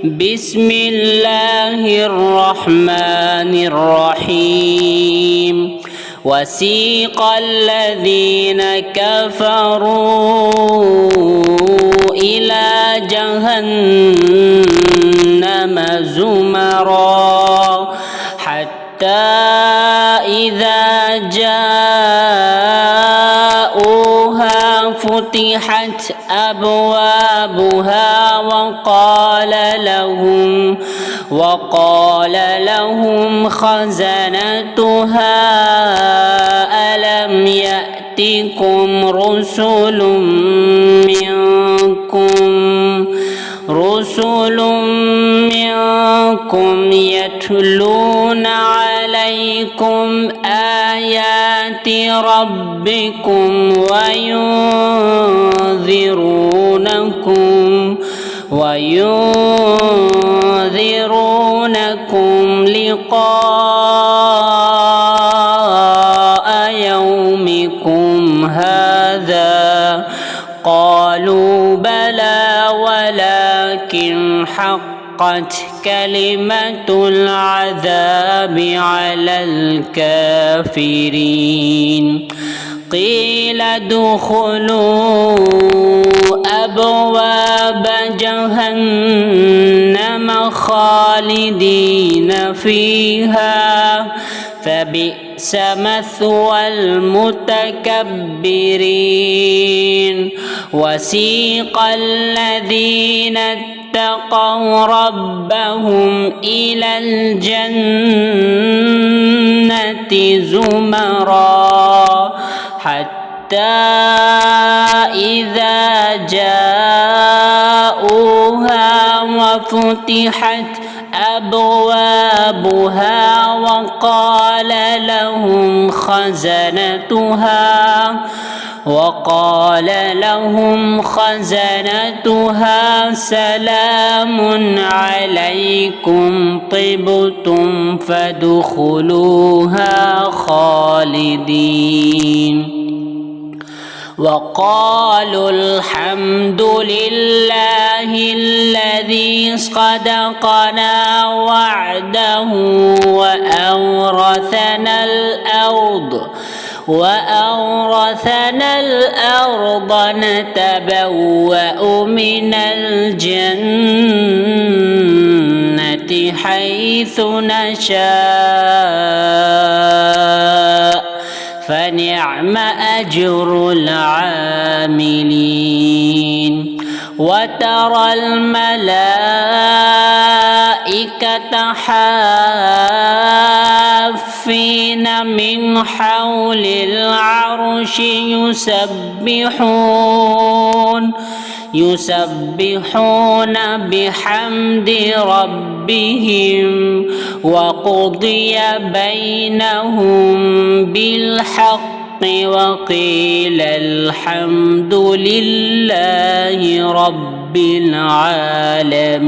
بسم الله الرحمن الرحيم وسيق الذين كفروا إلى جهنم زمرا حتى إذا جاءوها فتحت أبوابها وقال لهم خزنتها ألم يأتكم رسل منكم يتلون عليكم آيات ربكم وينذرونكم لقاء يومكم هذا قالوا بلى ولكن حقت كلمة العذاب على الكافرين قيل ادخلوا أبواب جهنم خالدين فيها فبئس مثوى المتكبرين وسيق الذين اتقوا ربهم إلى الجنة زمرا حتى إذا جاءوها وفتحت أبوابها وقال لهم خزنتها سلام عليكم طبتم فادخلوها خالدين وقالوا الحمد لله الذي صدقنا وعده وأورثنا الأرض نتبوأ من الجنة حيث نشاء فنعم أجر العاملين وترى الملائكة حافين من حول العرش يسبحون بحمد ربهم وقضي بينهم بالحق وقيل الحمد لله رب العالمين.